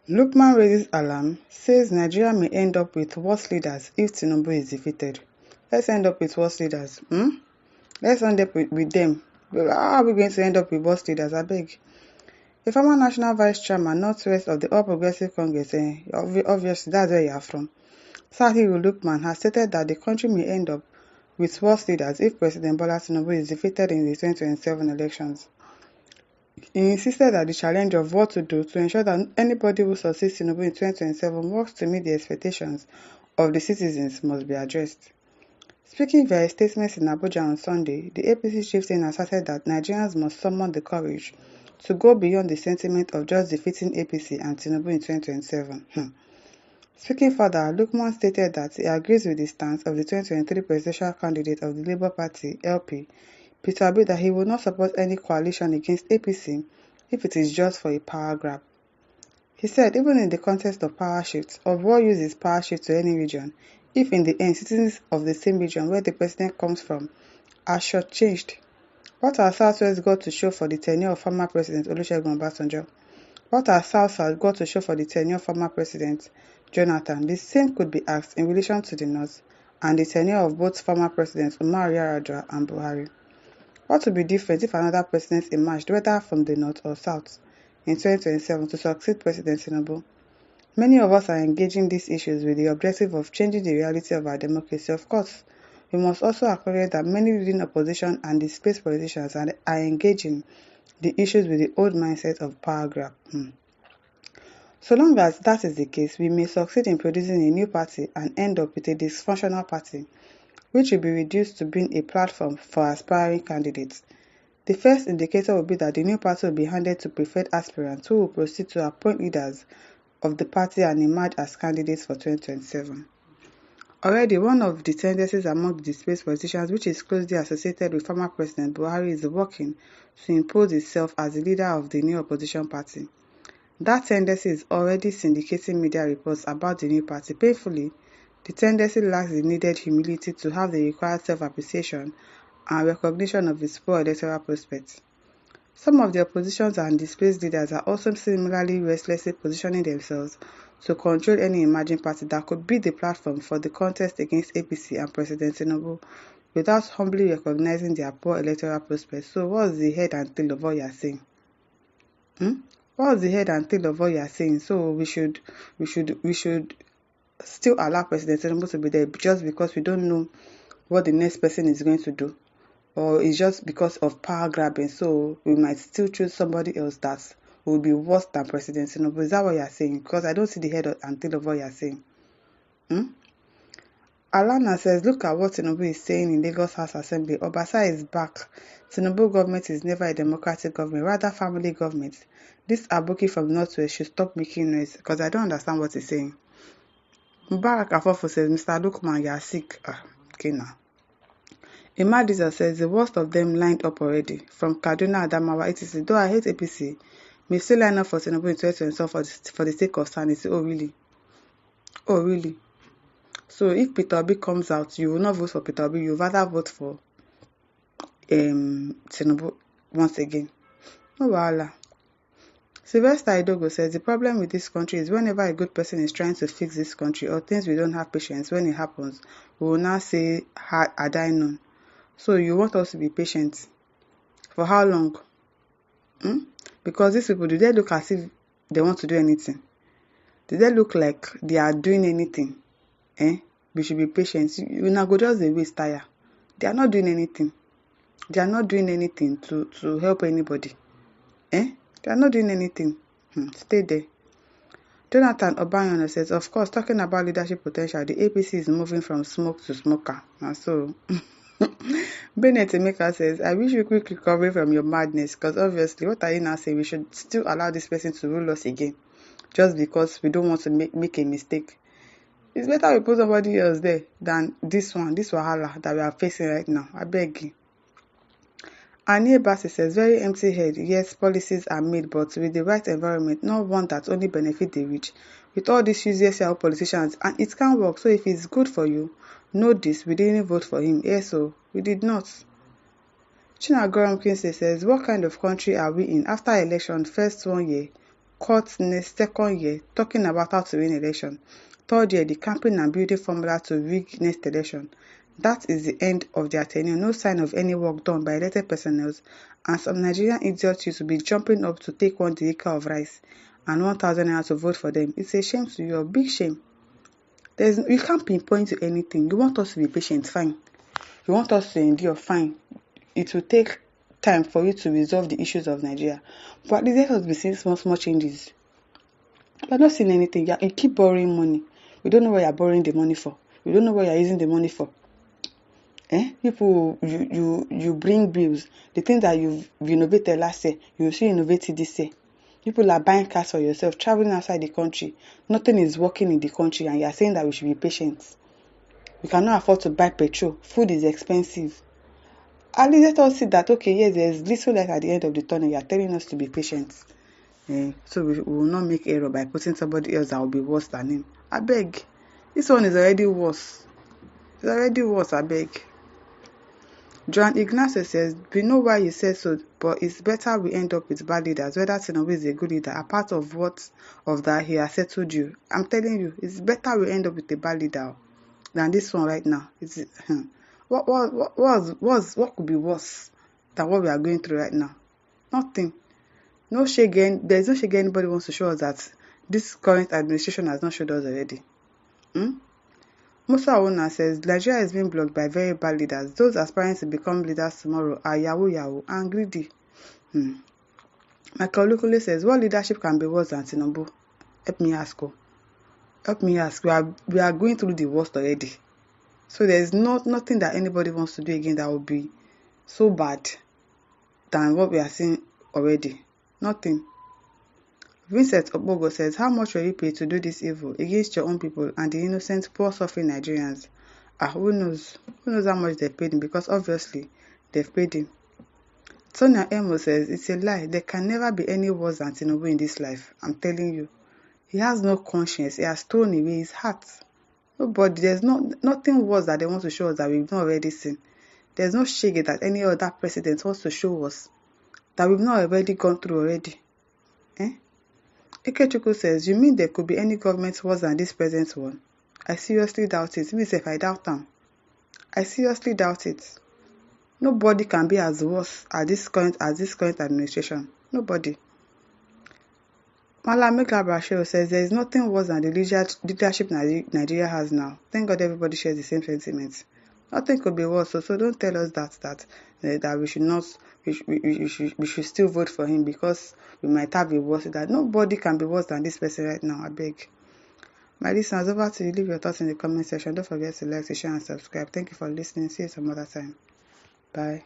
Lookman raises alarm, says Nigeria may end up with worse leaders if Tinubu is defeated. Let's end up with worse leaders. Let's end up with them. How are we going to end up with worse leaders? I beg. The former National Vice Chairman, Northwest of the All Progressive Congress, obviously that's where you are from, Sahiru Lookman has stated that the country may end up with worse leaders if President Bola Tinubu is defeated in the 2027 elections. He insisted that the challenge of what to do to ensure that anybody who succeeds Tinubu in 2027 works to meet the expectations of the citizens must be addressed. Speaking via a statement in Abuja on Sunday, the APC chieftain asserted that Nigerians must summon the courage to go beyond the sentiment of just defeating APC and Tinubu in 2027. Speaking further, Lookman stated that he agrees with the stance of the 2023 presidential candidate of the Labour Party, LP, Peter Obi, that he will not support any coalition against APC if it is just for a power grab. He said even in the context of power shifts, of what use is power shift to any region, if in the end citizens of the same region where the president comes from are shortchanged? What has Southwest got to show for the tenure of former President Olusegun Obasanjo? What has South got to show for the tenure of former President Jonathan? The same could be asked in relation to the North and the tenure of both former Presidents Umar Yar'Adua and Buhari. What would be different if another president emerged, whether from the North or South, in 2027 to succeed President Tinubu? Many of us are engaging these issues with the objective of changing the reality of our democracy. Of course, we must also acknowledge that many leading opposition and displaced politicians are engaging the issues with the old mindset of power grab. So long as that is the case, we may succeed in producing a new party and end up with a dysfunctional party, which will be reduced to being a platform for aspiring candidates. The first indicator will be that the new party will be handed to preferred aspirants who will proceed to appoint leaders of the party and emerge as candidates for 2027. Already, one of the tendencies among the displaced politicians which is closely associated with former President Buhari is working to impose itself as the leader of the new opposition party. That tendency is already syndicating media reports about the new party. Painfully, the tendency lacks the needed humility to have the required self-appreciation and recognition of its poor electoral prospects. Some of the oppositions and displaced leaders are also similarly restlessly positioning themselves to control any emerging party that could be the platform for the contest against APC and President Tinubu without humbly recognizing their poor electoral prospects. So what's the head and tail of what you are saying? What's the head and tail of what you are saying? So we should still allow President Tinubu to be there just because we don't know what the next person is going to do, or it's just because of power grabbing, so we might still choose somebody else that will be worse than President Tinubu. Is that what you are saying? Because I don't see the head and tail of what you are saying. Alana says, look at what Tinubu is saying in Lagos House Assembly. Obasa is back. Tinubu government is never a democratic government, rather family government. This Aboki from Northwest should stop making noise because I don't understand what he's saying. Mubarak Afofo says, Mr. Lookman, you are sick. Okay now. Imadiza says, the worst of them lined up already. From Kaduna, Adamawa, etc. Though I hate APC, may still line up for Tinubu in 2024 for the sake of sanity. Oh, really? Oh, really? So if Peter Obi comes out, you will not vote for Peter Obi, you will rather vote for Tinubu once again. No wahala. Sylvester Idogo says the problem with this country is whenever a good person is trying to fix this country or things we don't have patience, when it happens, we will now say, had I known. So you want us to be patient. For how long? Because these people, do they look as if they want to do anything? Do they look like they are doing anything? We should be patient. You now go just a waste tire. They are not doing anything. They are not doing anything to help anybody. They are not doing anything. Stay there. Jonathan Obanyono says, of course, talking about leadership potential, the APC is moving from smoke to smoker. And so, Bennett Emeka says, I wish you quick recovery from your madness, because obviously, what are you now saying? We should still allow this person to rule us again, just because we don't want to make a mistake. It's better we put somebody else there than this wahala that we are facing right now. I beg you. Anie Bassi says, very empty head. Yes, policies are made, but with the right environment, not one that only benefit the rich. With all these useless politicians, and it can't work. So if it's good for you, know this, we didn't vote for him. Yes, so we did not. Chinagoram Kinsey says, what kind of country are we in? After election, first 1 year, Court next second year, talking about how to win election. Third year, the campaign and building formula to rig next election. That is the end of their tenure. No sign of any work done by elected personnel, and some Nigerian idiots used to be jumping up to take 1 acre of rice and 1,000 naira to vote for them. It's a shame to you, a big shame. You can't pinpoint to anything. You want us to be patient, fine. You want us to endure, fine. It will take time for you to resolve the issues of Nigeria. But at least let us be seeing small changes. We are not seeing anything. You keep borrowing money. We don't know where you are borrowing the money for. We don't know what you are using the money for. People, you bring bills. The things that you've innovated last year, you still innovate it this year. People are buying cars for yourself, traveling outside the country. Nothing is working in the country, and you are saying that we should be patient. We cannot afford to buy petrol. Food is expensive. At least let us see that, okay, yes, there's little light at the end of the tunnel. You are telling us to be patient. So we will not make error by putting somebody else that will be worse than him. I beg. This one is already worse. It's already worse, I beg. Joan Ignacio says, we know why you said so, but it's better we end up with bad leaders. Whether Tinubu is a good leader, apart of that he has settled you. I'm telling you, it's better we end up with a bad leader than this one right now. What could be worse than what we are going through right now? Nothing. There's no shege anybody wants to show us that this current administration has not showed us already. Musa Awona says, Nigeria is being blocked by very bad leaders. Those aspiring to become leaders tomorrow are yahoo and greedy. Michael Olukule says, what leadership can be worse than Tinubu? Help me ask. We are going through the worst already. So there's nothing that anybody wants to do again that will be so bad than what we are seeing already. Nothing. Vincent Obogo says, how much were you paid to do this evil against your own people and the innocent, poor, suffering Nigerians? Who knows? Who knows how much they paid him? Because obviously, they've paid him. Sonia Emo says, it's a lie. There can never be any worse than Tinubu in this life. I'm telling you. He has no conscience. He has thrown away his heart. Nobody, there's nothing worse that they want to show us that we've not already seen. There's no shege that any other president wants to show us that we've not already gone through already. Ikechukwu says, you mean there could be any government worse than this present one? I seriously doubt it. Me if I doubt them. I seriously doubt it. Nobody can be as worse as this current administration. Nobody. Malamika Bashir says there is nothing worse than the leadership Nigeria has now. Thank God everybody shares the same sentiments. Nothing could be worse. So don't tell us that we should not. We should still vote for him because we might have a worse. That nobody can be worse than this person right now. I beg. My listeners, over to you. Leave your thoughts in the comment section. Don't forget to like, share, and subscribe. Thank you for listening. See you some other time. Bye.